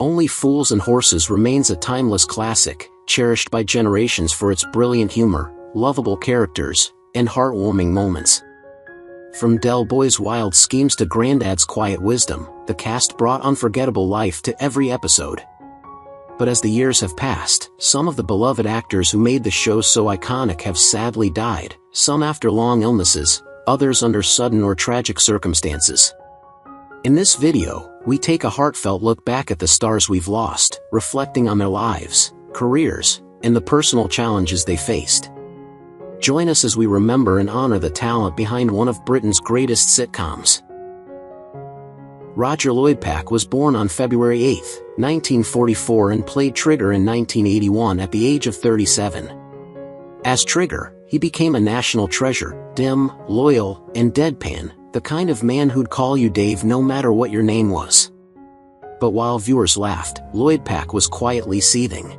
Only Fools and Horses remains a timeless classic, cherished by generations for its brilliant humor, lovable characters, and heartwarming moments. From Del Boy's wild schemes to Grandad's quiet wisdom, the cast brought unforgettable life to every episode. But as the years have passed, some of the beloved actors who made the show so iconic have sadly died, some after long illnesses, others under sudden or tragic circumstances. In this video, we take a heartfelt look back at the stars we've lost, reflecting on their lives, careers, and the personal challenges they faced. Join us as we remember and honor the talent behind one of Britain's greatest sitcoms. Roger Lloyd Pac was born on February 8, 1944 and played Trigger in 1981 at the age of 37. As Trigger, he became a national treasure, dim, loyal, and deadpan, the kind of man who'd call you Dave no matter what your name was. But while viewers laughed, Lloyd Pac was quietly seething.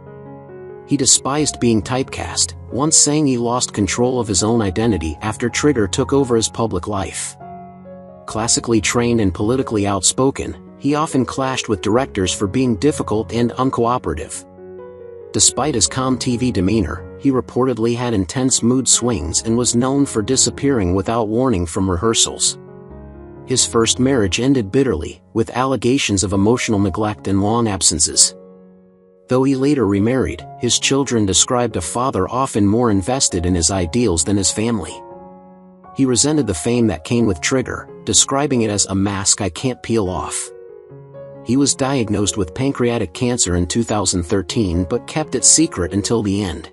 He despised being typecast, once saying he lost control of his own identity after Trigger took over his public life. Classically trained and politically outspoken, he often clashed with directors for being difficult and uncooperative. Despite his calm TV demeanor, he reportedly had intense mood swings and was known for disappearing without warning from rehearsals. His first marriage ended bitterly, with allegations of emotional neglect and long absences. Though he later remarried, his children described a father often more invested in his ideals than his family. He resented the fame that came with Trigger, describing it as a mask I can't peel off. He was diagnosed with pancreatic cancer in 2013 but kept it secret until the end.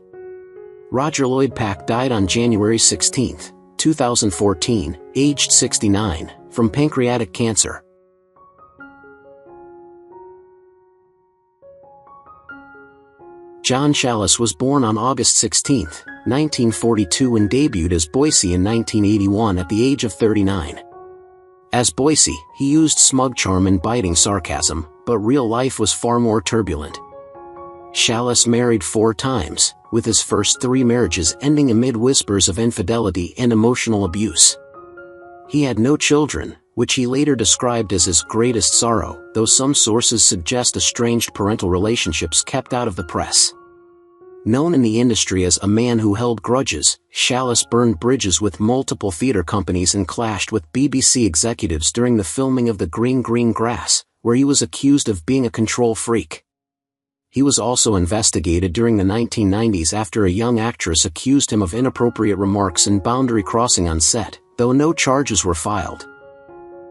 Roger Lloyd Pac died on January 16, 2014, aged 69, from pancreatic cancer. John Challis was born on August 16, 1942 and debuted as Boycie in 1981 at the age of 39. As Boycie, he used smug charm and biting sarcasm, but real life was far more turbulent. Challis married 4 times, with his first 3 marriages ending amid whispers of infidelity and emotional abuse. He had no children, which he later described as his greatest sorrow, though some sources suggest estranged parental relationships kept out of the press. Known in the industry as a man who held grudges, Challis burned bridges with multiple theatre companies and clashed with BBC executives during the filming of The Green Grass, where he was accused of being a control freak. He was also investigated during the 1990s after a young actress accused him of inappropriate remarks and boundary crossing on set, though no charges were filed.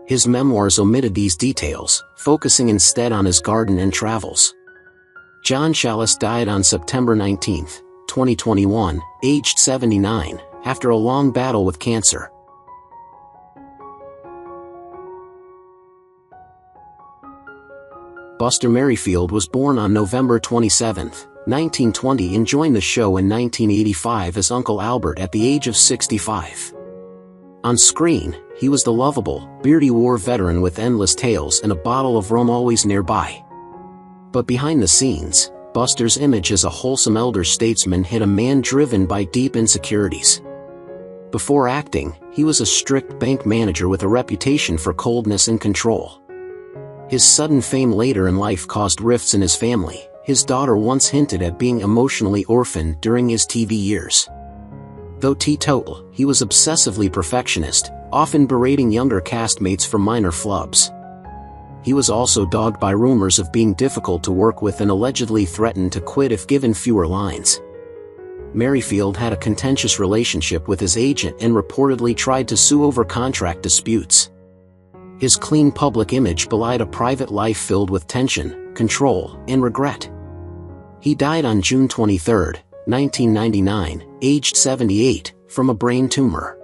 His memoirs omitted these details, focusing instead on his garden and travels. John Challis died on September 19, 2021, aged 79, after a long battle with cancer. Buster Maryfield was born on November 27, 1920 and joined the show in 1985 as Uncle Albert at the age of 65. On screen, he was the lovable, beardy war veteran with endless tales and a bottle of rum always nearby. But behind the scenes, Buster's image as a wholesome elder statesman hid a man driven by deep insecurities. Before acting, he was a strict bank manager with a reputation for coldness and control. His sudden fame later in life caused rifts in his family. His daughter once hinted at being emotionally orphaned during his TV years. Though teetotal, he was obsessively perfectionist, often berating younger castmates for minor flubs. He was also dogged by rumors of being difficult to work with and allegedly threatened to quit if given fewer lines. Maryfield had a contentious relationship with his agent and reportedly tried to sue over contract disputes. His clean public image belied a private life filled with tension, control, and regret. He died on June 23, 1999, aged 78, from a brain tumor.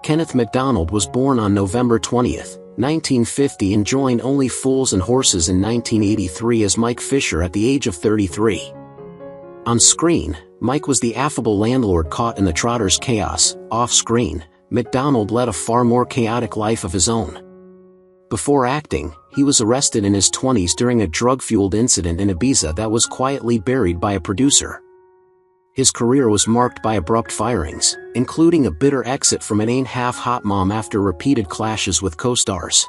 Kenneth Macdonald was born on November 20, 1950 and joined Only Fools and Horses in 1983 as Mike Fisher at the age of 33. On screen, Mike was the affable landlord caught in the Trotters' chaos. Off-screen, Macdonald led a far more chaotic life of his own. Before acting, he was arrested in his 20s during a drug-fueled incident in Ibiza that was quietly buried by a producer. His career was marked by abrupt firings, including a bitter exit from an Ain't Half Hot Mom after repeated clashes with co-stars.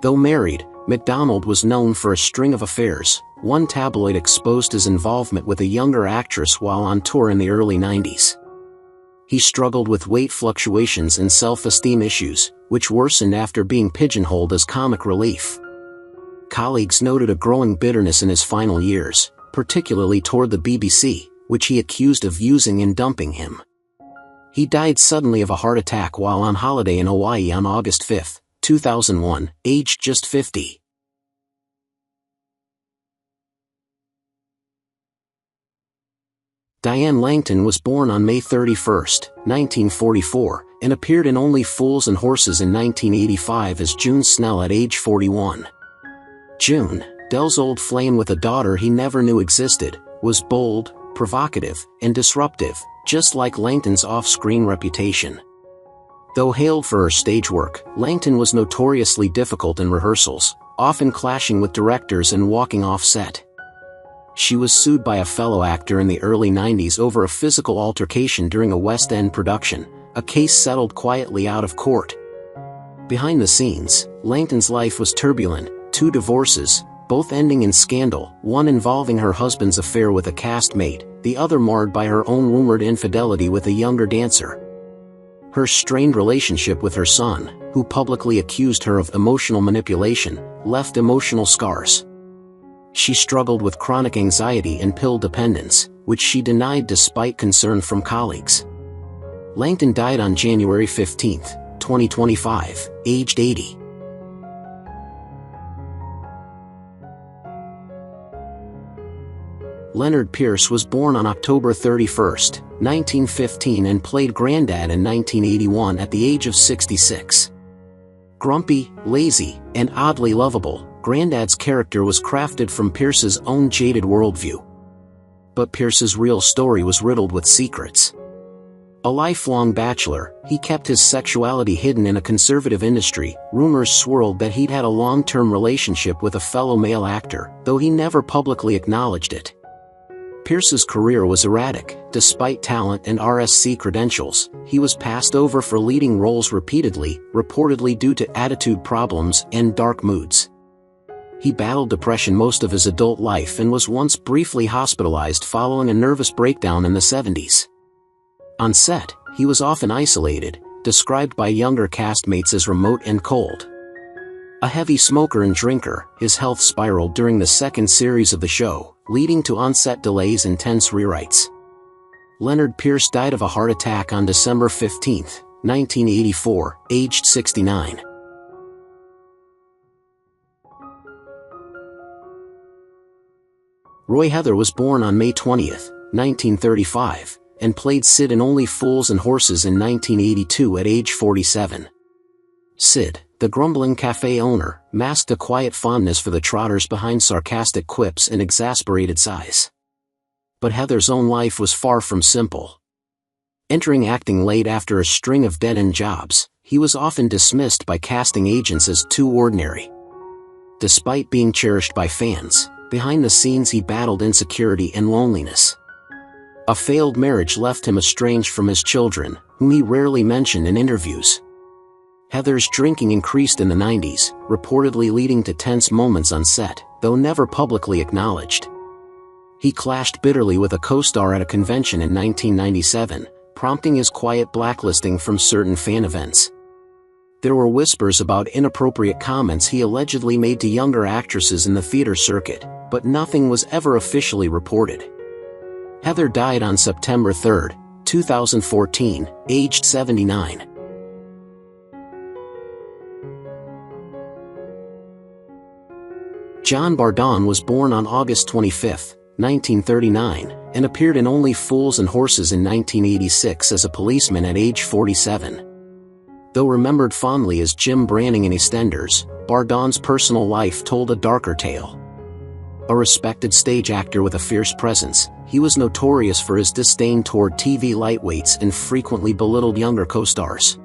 Though married, Macdonald was known for a string of affairs. One tabloid exposed his involvement with a younger actress while on tour in the early 90s. He struggled with weight fluctuations and self-esteem issues, which worsened after being pigeonholed as comic relief. Colleagues noted a growing bitterness in his final years, particularly toward the BBC, which he accused of using and dumping him. He died suddenly of a heart attack while on holiday in Hawaii on August 5, 2001, aged just 50. Diane Langton was born on May 31, 1944, and appeared in Only Fools and Horses in 1985 as June Snell at age 41. June, Del's old flame with a daughter he never knew existed, was bold, provocative, and disruptive, just like Langton's off-screen reputation. Though hailed for her stage work, Langton was notoriously difficult in rehearsals, often clashing with directors and walking off set. She was sued by a fellow actor in the early 90s over a physical altercation during a West End production, a case settled quietly out of court. Behind the scenes, Langton's life was turbulent: 2 divorces, both ending in scandal, one involving her husband's affair with a castmate, the other marred by her own rumored infidelity with a younger dancer. Her strained relationship with her son, who publicly accused her of emotional manipulation, left emotional scars. She struggled with chronic anxiety and pill dependence, which she denied despite concern from colleagues. Langton died on January 15, 2025, aged 80. Leonard Pierce was born on October 31, 1915 and played Grandad in 1981 at the age of 66. Grumpy, lazy, and oddly lovable, Grandad's character was crafted from Pierce's own jaded worldview. But Pierce's real story was riddled with secrets. A lifelong bachelor, he kept his sexuality hidden in a conservative industry. Rumors swirled that he'd had a long-term relationship with a fellow male actor, though he never publicly acknowledged it. Pierce's career was erratic. Despite talent and RSC credentials, he was passed over for leading roles repeatedly, reportedly due to attitude problems and dark moods. He battled depression most of his adult life and was once briefly hospitalized following a nervous breakdown in the 70s. On set, he was often isolated, described by younger castmates as remote and cold. A heavy smoker and drinker, his health spiraled during the second series of the show, leading to on-set delays and tense rewrites. Leonard Pierce died of a heart attack on December 15, 1984, aged 69. Roy Heather was born on May 20, 1935, and played Sid in Only Fools and Horses in 1982 at age 47. Sid, the grumbling cafe owner, masked a quiet fondness for the trotters behind sarcastic quips and exasperated sighs. But Heather's own life was far from simple. Entering acting late after a string of dead-end jobs, he was often dismissed by casting agents as too ordinary. Despite being cherished by fans, behind the scenes he battled insecurity and loneliness. A failed marriage left him estranged from his children, whom he rarely mentioned in interviews. Heather's drinking increased in the 90s, reportedly leading to tense moments on set, though never publicly acknowledged. He clashed bitterly with a co-star at a convention in 1997, prompting his quiet blacklisting from certain fan events. There were whispers about inappropriate comments he allegedly made to younger actresses in the theater circuit, but nothing was ever officially reported. Heather died on September 3, 2014, aged 79. John Bardon was born on August 25, 1939, and appeared in Only Fools and Horses in 1986 as a policeman at age 47. Though remembered fondly as Jim Branning in EastEnders, Bardon's personal life told a darker tale. A respected stage actor with a fierce presence, he was notorious for his disdain toward TV lightweights and frequently belittled younger co-stars.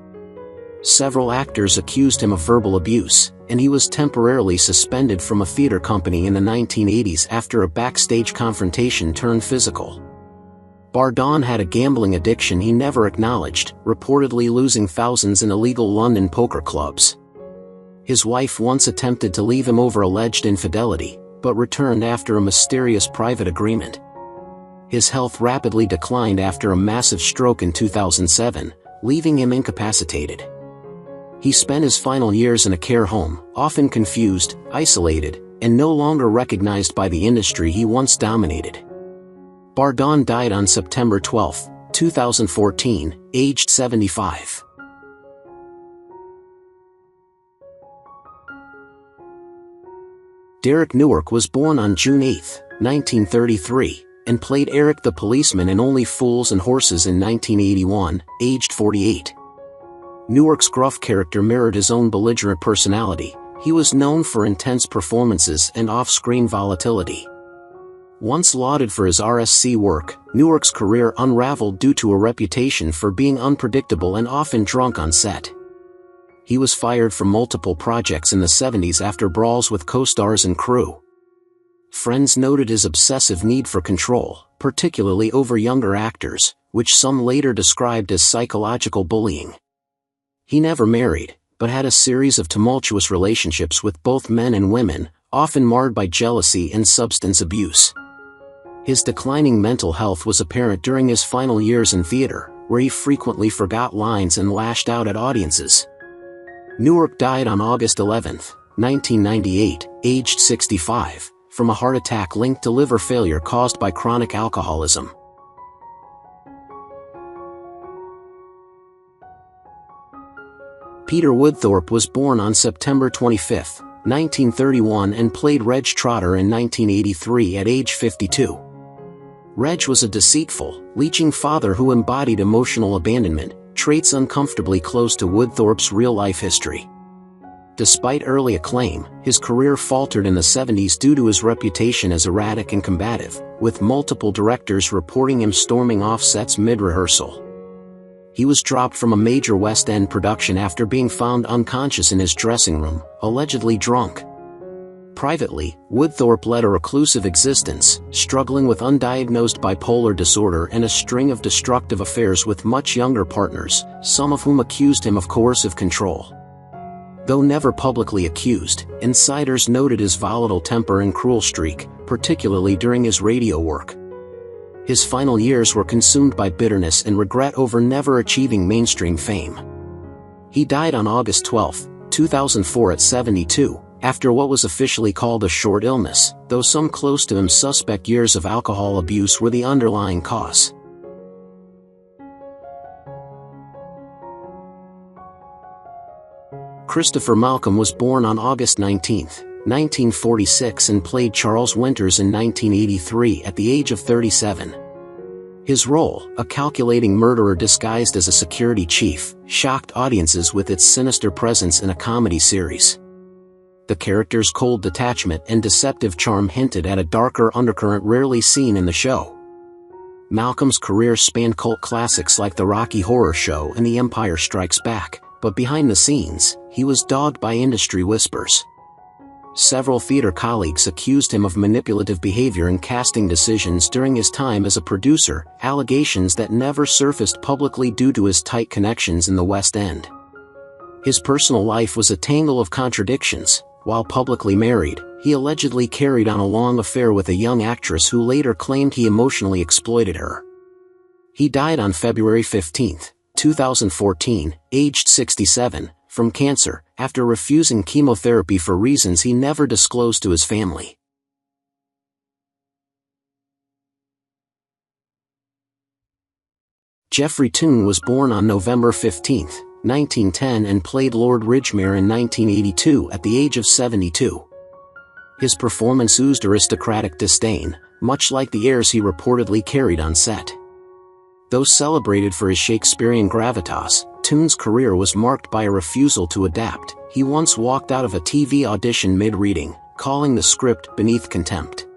Several actors accused him of verbal abuse, and he was temporarily suspended from a theater company in the 1980s after a backstage confrontation turned physical. Bardon had a gambling addiction he never acknowledged, reportedly losing thousands in illegal London poker clubs. His wife once attempted to leave him over alleged infidelity, but returned after a mysterious private agreement. His health rapidly declined after a massive stroke in 2007, leaving him incapacitated. He spent his final years in a care home, often confused, isolated, and no longer recognized by the industry he once dominated. Bardon died on September 12, 2014, aged 75. Derek Newark was born on June 8, 1933, and played Eric the policeman in Only Fools and Horses in 1981, aged 48. Newark's gruff character mirrored his own belligerent personality. He was known for intense performances and off-screen volatility. Once lauded for his RSC work, Newark's career unraveled due to a reputation for being unpredictable and often drunk on set. He was fired from multiple projects in the 70s after brawls with co-stars and crew. Friends noted his obsessive need for control, particularly over younger actors, which some later described as psychological bullying. He never married, but had a series of tumultuous relationships with both men and women, often marred by jealousy and substance abuse. His declining mental health was apparent during his final years in theater, where he frequently forgot lines and lashed out at audiences. Newark died on August 11, 1998, aged 65, from a heart attack linked to liver failure caused by chronic alcoholism. Peter Woodthorpe was born on September 25, 1931 and played Reg Trotter in 1983 at age 52. Reg was a deceitful, leeching father who embodied emotional abandonment, traits uncomfortably close to Woodthorpe's real-life history. Despite early acclaim, his career faltered in the 70s due to his reputation as erratic and combative, with multiple directors reporting him storming off sets mid-rehearsal. He was dropped from a major West End production after being found unconscious in his dressing room, allegedly drunk. Privately, Woodthorpe led a reclusive existence, struggling with undiagnosed bipolar disorder and a string of destructive affairs with much younger partners, some of whom accused him of coercive control. Though never publicly accused, insiders noted his volatile temper and cruel streak, particularly during his radio work. His final years were consumed by bitterness and regret over never achieving mainstream fame. He died on August 12, 2004 at 72, after what was officially called a short illness, though some close to him suspect years of alcohol abuse were the underlying cause. Christopher Malcolm was born on August 19, 1946 and played Charles Winters in 1983 at the age of 37. His role, a calculating murderer disguised as a security chief, shocked audiences with its sinister presence in a comedy series. The character's cold detachment and deceptive charm hinted at a darker undercurrent rarely seen in the show. Malcolm's career spanned cult classics like The Rocky Horror Show and The Empire Strikes Back, but behind the scenes, he was dogged by industry whispers. Several theater colleagues accused him of manipulative behavior in casting decisions during his time as a producer, allegations that never surfaced publicly due to his tight connections in the West End. His personal life was a tangle of contradictions. While publicly married, he allegedly carried on a long affair with a young actress who later claimed he emotionally exploited her. He died on February 15, 2014, aged 67, from cancer, after refusing chemotherapy for reasons he never disclosed to his family. Geoffrey Toone was born on November 15, 1910 and played Lord Ridgemere in 1982 at the age of 72. His performance oozed aristocratic disdain, much like the airs he reportedly carried on set. Though celebrated for his Shakespearean gravitas, Toone's career was marked by a refusal to adapt. He once walked out of a TV audition mid-reading, calling the script beneath contempt.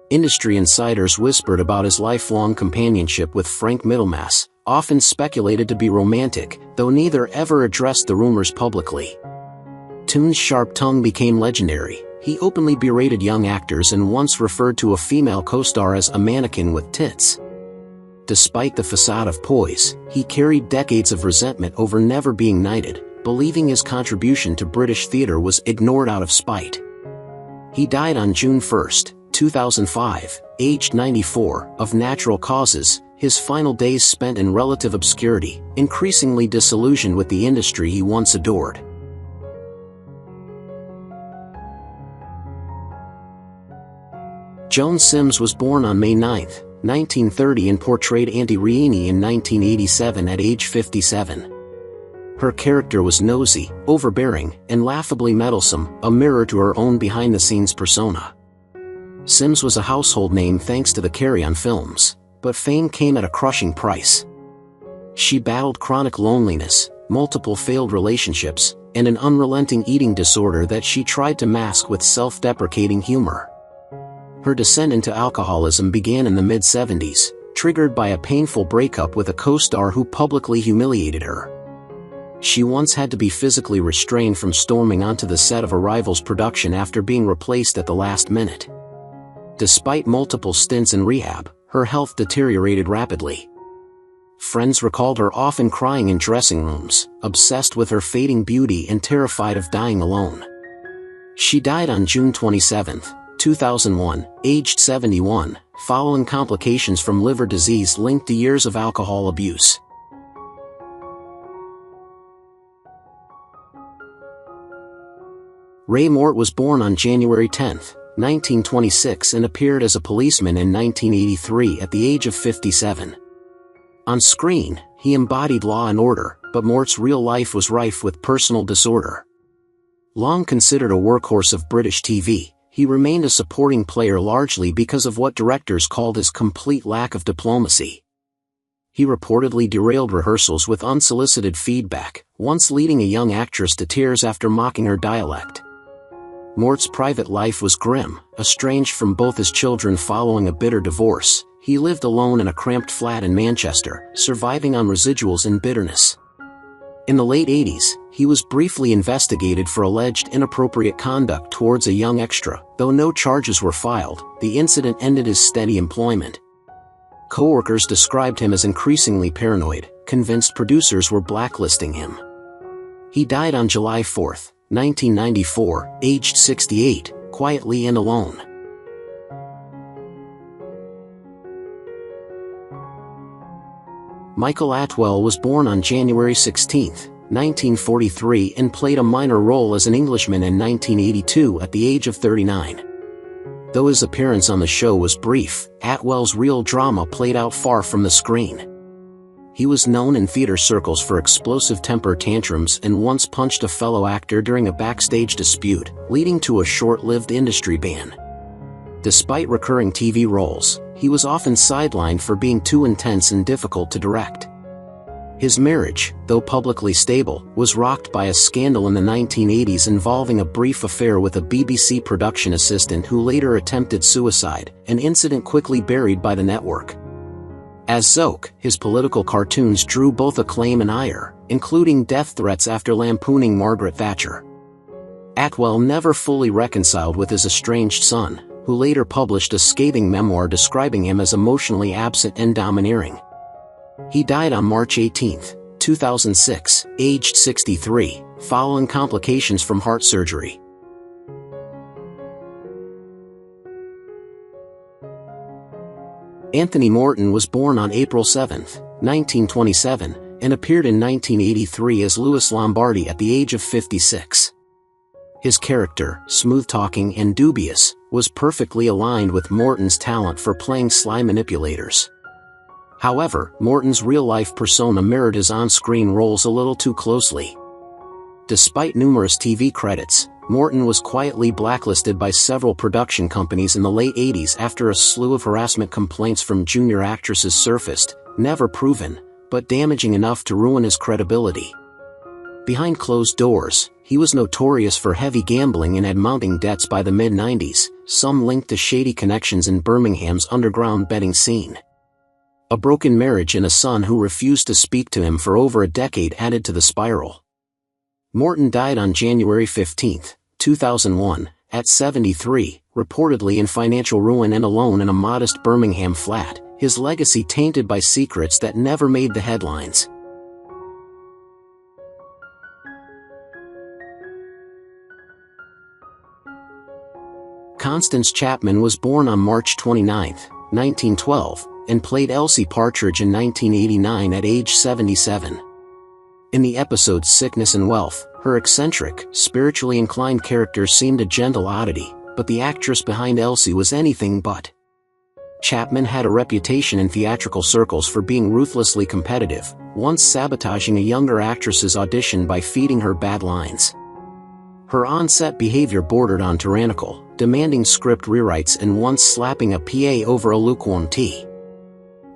Industry insiders whispered about his lifelong companionship with Frank Middlemass, often speculated to be romantic, though neither ever addressed the rumors publicly. Toone's sharp tongue became legendary. He openly berated young actors and once referred to a female co-star as a mannequin with tits. Despite the facade of poise, he carried decades of resentment over never being knighted, believing his contribution to British theatre was ignored out of spite. He died on June 1, 2005, aged 94, of natural causes, his final days spent in relative obscurity, increasingly disillusioned with the industry he once adored. Joan Sims was born on May 9, 1930 and portrayed Auntie Reenie in 1987 at age 57. Her character was nosy, overbearing, and laughably meddlesome, a mirror to her own behind-the-scenes persona. Sims was a household name thanks to the Carry-On films, but fame came at a crushing price. She battled chronic loneliness, multiple failed relationships, and an unrelenting eating disorder that she tried to mask with self-deprecating humor. Her descent into alcoholism began in the mid-70s, triggered by a painful breakup with a co-star who publicly humiliated her. She once had to be physically restrained from storming onto the set of a rival's production after being replaced at the last minute. Despite multiple stints in rehab, her health deteriorated rapidly. Friends recalled her often crying in dressing rooms, obsessed with her fading beauty and terrified of dying alone. She died on June 27, 2001, aged 71, following complications from liver disease linked to years of alcohol abuse. Mort was born on January 10, 1926 and appeared as a policeman in 1983 at the age of 57. On screen, he embodied law and order, but Mort's real life was rife with personal disorder. Long considered a workhorse of British TV, he remained a supporting player largely because of what directors called his complete lack of diplomacy. He reportedly derailed rehearsals with unsolicited feedback, once leading a young actress to tears after mocking her dialect. Mort's private life was grim, estranged from both his children following a bitter divorce. He lived alone in a cramped flat in Manchester, surviving on residuals and bitterness. In the late 80s, he was briefly investigated for alleged inappropriate conduct towards a young extra. Though no charges were filed, the incident ended his steady employment. Co-workers described him as increasingly paranoid, convinced producers were blacklisting him. He died on July 4, 1994, aged 68, quietly and alone. Michael Atwell was born on January 16, 1943 and played a minor role as an Englishman in 1982 at the age of 39. Though his appearance on the show was brief, Atwell's real drama played out far from the screen. He was known in theater circles for explosive temper tantrums and once punched a fellow actor during a backstage dispute, leading to a short-lived industry ban. Despite recurring TV roles, he was often sidelined for being too intense and difficult to direct. His marriage, though publicly stable, was rocked by a scandal in the 1980s involving a brief affair with a BBC production assistant who later attempted suicide, an incident quickly buried by the network. As Zoke, his political cartoons drew both acclaim and ire, including death threats after lampooning Margaret Thatcher. Atwell never fully reconciled with his estranged son, who later published a scathing memoir describing him as emotionally absent and domineering. He died on March 18, 2006, aged 63, following complications from heart surgery. Anthony Morton was born on April 7, 1927, and appeared in 1983 as Louis Lombardi at the age of 56. His character, smooth-talking and dubious, was perfectly aligned with Morton's talent for playing sly manipulators. However, Morton's real-life persona mirrored his on-screen roles a little too closely. Despite numerous TV credits, Morton was quietly blacklisted by several production companies in the late 80s after a slew of harassment complaints from junior actresses surfaced, never proven, but damaging enough to ruin his credibility. Behind closed doors, he was notorious for heavy gambling and had mounting debts by the mid-90s, some linked to shady connections in Birmingham's underground betting scene. A broken marriage and a son who refused to speak to him for over a decade added to the spiral. Morton died on January 15, 2001, at 73, reportedly in financial ruin and alone in a modest Birmingham flat, his legacy tainted by secrets that never made the headlines. Constance Chapman was born on March 29, 1912, and played Elsie Partridge in 1989 at age 77. In the episode Sickness and Wealth, her eccentric, spiritually inclined character seemed a gentle oddity, but the actress behind Elsie was anything but. Chapman had a reputation in theatrical circles for being ruthlessly competitive, once sabotaging a younger actress's audition by feeding her bad lines. Her on-set behavior bordered on tyrannical, demanding script rewrites and once slapping a PA over a lukewarm tea.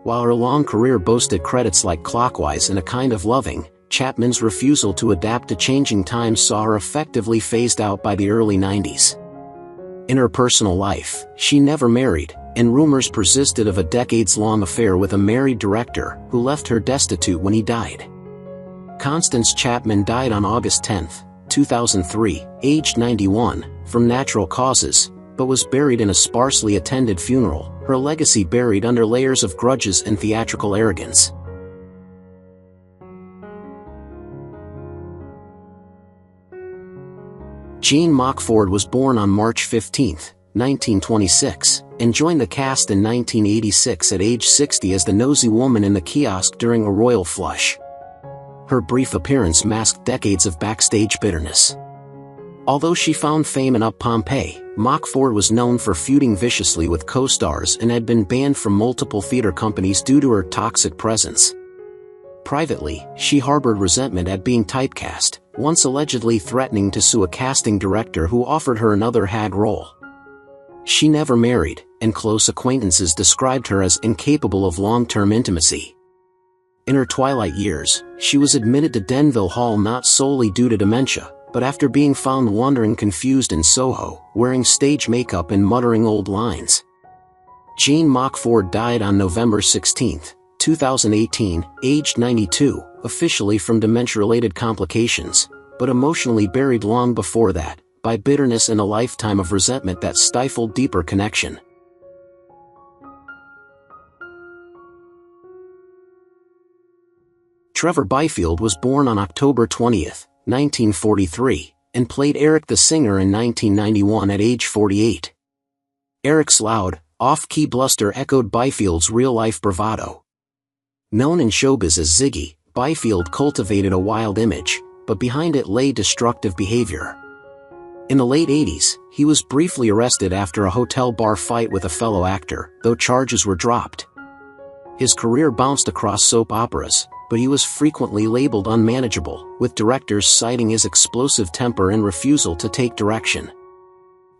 While her long career boasted credits like Clockwise and A Kind of Loving, Chapman's refusal to adapt to changing times saw her effectively phased out by the early 90s. In her personal life, she never married, and rumors persisted of a decades-long affair with a married director who left her destitute when he died. Constance Chapman died on August 10, 2003, aged 91, from natural causes, but was buried in a sparsely attended funeral, her legacy buried under layers of grudges and theatrical arrogance. Jean Mockford was born on March 15, 1926, and joined the cast in 1986 at age 60 as the nosy woman in the kiosk during a royal flush. Her brief appearance masked decades of backstage bitterness. Although she found fame in Up Pompeii, Mockford was known for feuding viciously with co-stars and had been banned from multiple theater companies due to her toxic presence. Privately, she harbored resentment at being typecast, once allegedly threatening to sue a casting director who offered her another hag role. She never married, and close acquaintances described her as incapable of long-term intimacy. In her twilight years, she was admitted to Denville Hall not solely due to dementia, but after being found wandering confused in Soho, wearing stage makeup and muttering old lines. Jean Mockford died on November 16, 2018, aged 92, officially from dementia-related complications, but emotionally buried long before that, by bitterness and a lifetime of resentment that stifled deeper connection. Trevor Biffield was born on October 20, 1943, and played Eric the Singer in 1991 at age 48. Eric's loud, off-key bluster echoed Bifield's real-life bravado. Known in showbiz as Ziggy, Biffield cultivated a wild image, but behind it lay destructive behavior. In the late 80s, he was briefly arrested after a hotel bar fight with a fellow actor, though charges were dropped. His career bounced across soap operas, but he was frequently labeled unmanageable, with directors citing his explosive temper and refusal to take direction.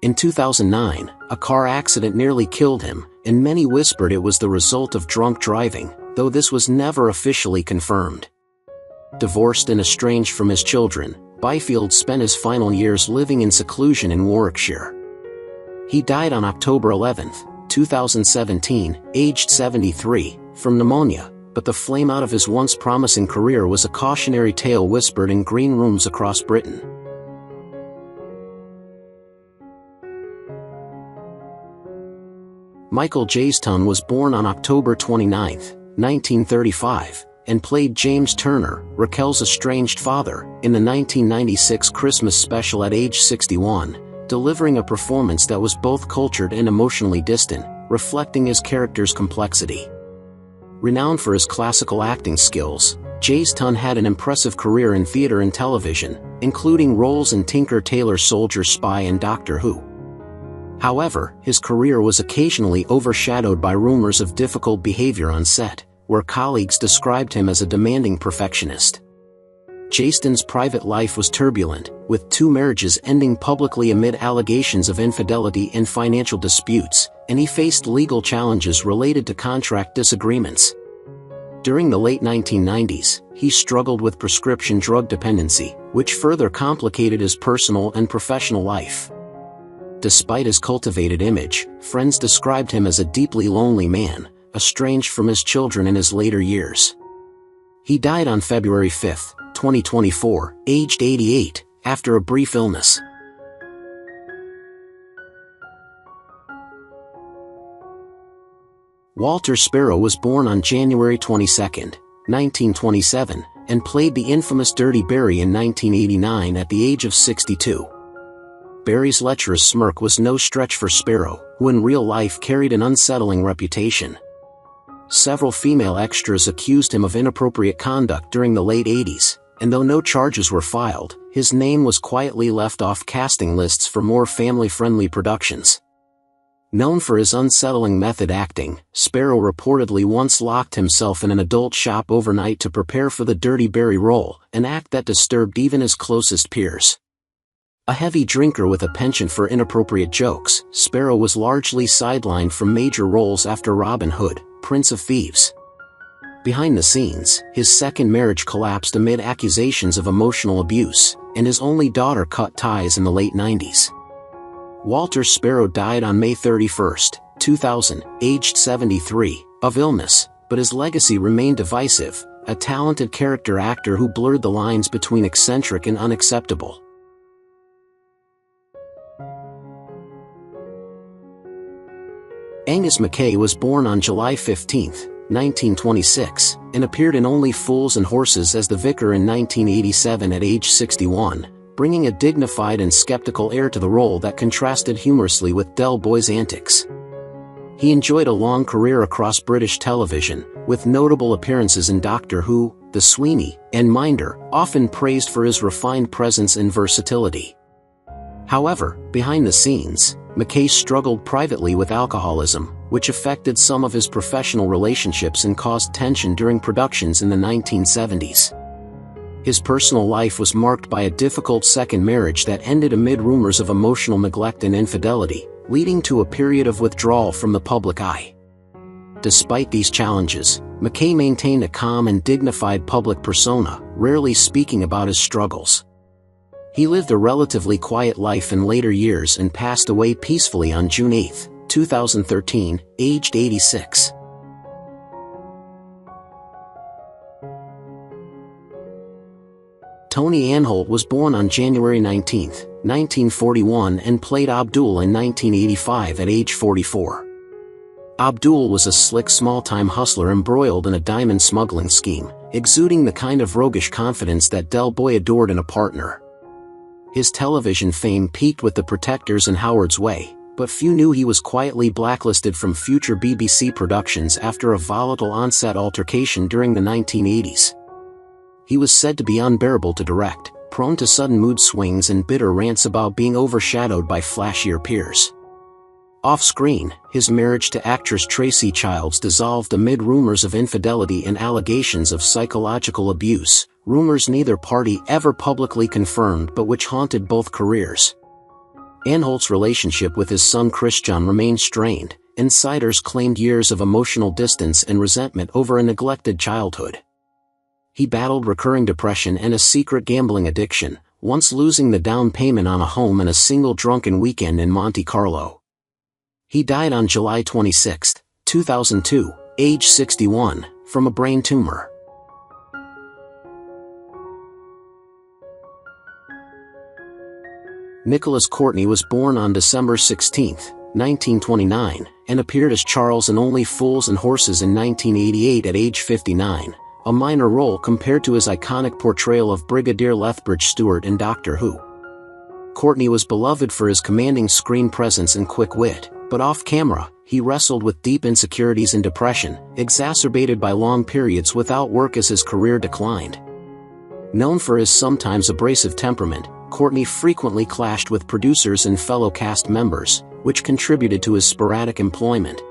In 2009, a car accident nearly killed him, and many whispered it was the result of drunk driving, though this was never officially confirmed. Divorced and estranged from his children, Biffield spent his final years living in seclusion in Warwickshire. He died on October 11, 2017, aged 73, from pneumonia, but the flame out of his once promising career was a cautionary tale whispered in green rooms across Britain. Michael Jayston was born on October 29, 1935, and played James Turner, Raquel's estranged father, in the 1996 Christmas special at age 61, delivering a performance that was both cultured and emotionally distant, reflecting his character's complexity. Renowned for his classical acting skills, Jayston had an impressive career in theater and television, including roles in Tinker Tailor Soldier Spy and Doctor Who. However, his career was occasionally overshadowed by rumors of difficult behavior on set, where colleagues described him as a demanding perfectionist. Jayston's private life was turbulent, with 2 marriages ending publicly amid allegations of infidelity and financial disputes, and he faced legal challenges related to contract disagreements. During the late 1990s, he struggled with prescription drug dependency, which further complicated his personal and professional life. Despite his cultivated image, friends described him as a deeply lonely man, estranged from his children in his later years. He died on February 5, 2024, aged 88, after a brief illness. Walter Sparrow was born on January 22, 1927, and played the infamous Dirty Barry in 1989 at the age of 62. Barry's lecherous smirk was no stretch for Sparrow, who in real life carried an unsettling reputation. Several female extras accused him of inappropriate conduct during the late 80s, and though no charges were filed, his name was quietly left off casting lists for more family-friendly productions. Known for his unsettling method acting, Sparrow reportedly once locked himself in an adult shop overnight to prepare for the Dirty Barry role, an act that disturbed even his closest peers. A heavy drinker with a penchant for inappropriate jokes, Sparrow was largely sidelined from major roles after Robin Hood, Prince of Thieves. Behind the scenes, his second marriage collapsed amid accusations of emotional abuse, and his only daughter cut ties in the late 90s. Walter Sparrow died on May 31, 2000, aged 73, of illness, but his legacy remained divisive, a talented character actor who blurred the lines between eccentric and unacceptable. Angus McKay was born on July 15, 1926, and appeared in Only Fools and Horses as the vicar in 1987 at age 61. Bringing a dignified and skeptical air to the role that contrasted humorously with Del Boy's antics. He enjoyed a long career across British television, with notable appearances in Doctor Who, The Sweeney, and Minder, often praised for his refined presence and versatility. However, behind the scenes, McKay struggled privately with alcoholism, which affected some of his professional relationships and caused tension during productions in the 1970s. His personal life was marked by a difficult second marriage that ended amid rumors of emotional neglect and infidelity, leading to a period of withdrawal from the public eye. Despite these challenges, McKay maintained a calm and dignified public persona, rarely speaking about his struggles. He lived a relatively quiet life in later years and passed away peacefully on June 8, 2013, aged 86. Tony Anhol was born on January 19, 1941 and played Abdul in 1985 at age 44. Abdul was a slick small-time hustler embroiled in a diamond smuggling scheme, exuding the kind of roguish confidence that Del Boy adored in a partner. His television fame peaked with The Protectors and Howard's Way, but few knew he was quietly blacklisted from future BBC productions after a volatile on-set altercation during the 1980s. He was said to be unbearable to direct, prone to sudden mood swings and bitter rants about being overshadowed by flashier peers. Off-screen, his marriage to actress Tracy Childs dissolved amid rumors of infidelity and allegations of psychological abuse, rumors neither party ever publicly confirmed but which haunted both careers. Anhol's relationship with his son Christian remained strained. Insiders claimed years of emotional distance and resentment over a neglected childhood. He battled recurring depression and a secret gambling addiction, once losing the down payment on a home in a single drunken weekend in Monte Carlo. He died on July 26, 2002, age 61, from a brain tumor. Nicholas Courtney was born on December 16, 1929, and appeared as Charles in Only Fools and Horses in 1988 at age 59. A minor role compared to his iconic portrayal of Brigadier Lethbridge Stewart in Doctor Who. Courtney was beloved for his commanding screen presence and quick wit, but off-camera, he wrestled with deep insecurities and depression, exacerbated by long periods without work as his career declined. Known for his sometimes abrasive temperament, Courtney frequently clashed with producers and fellow cast members, which contributed to his sporadic employment.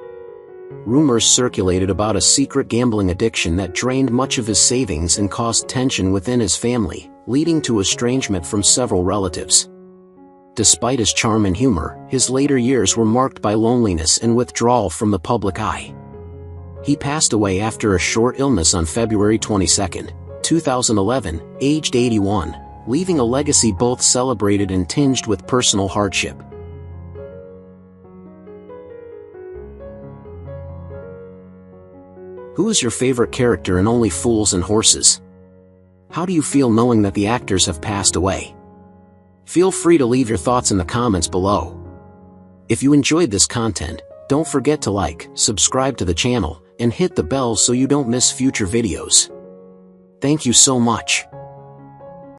Rumors circulated about a secret gambling addiction that drained much of his savings and caused tension within his family, leading to estrangement from several relatives. Despite his charm and humor, his later years were marked by loneliness and withdrawal from the public eye. He passed away after a short illness on February 22, 2011, aged 81, leaving a legacy both celebrated and tinged with personal hardship. Who is your favorite character in Only Fools and Horses? How do you feel knowing that the actors have passed away? Feel free to leave your thoughts in the comments below. If you enjoyed this content, Don't forget to like, subscribe to the channel, and hit the bell so you don't miss future videos. Thank you so much.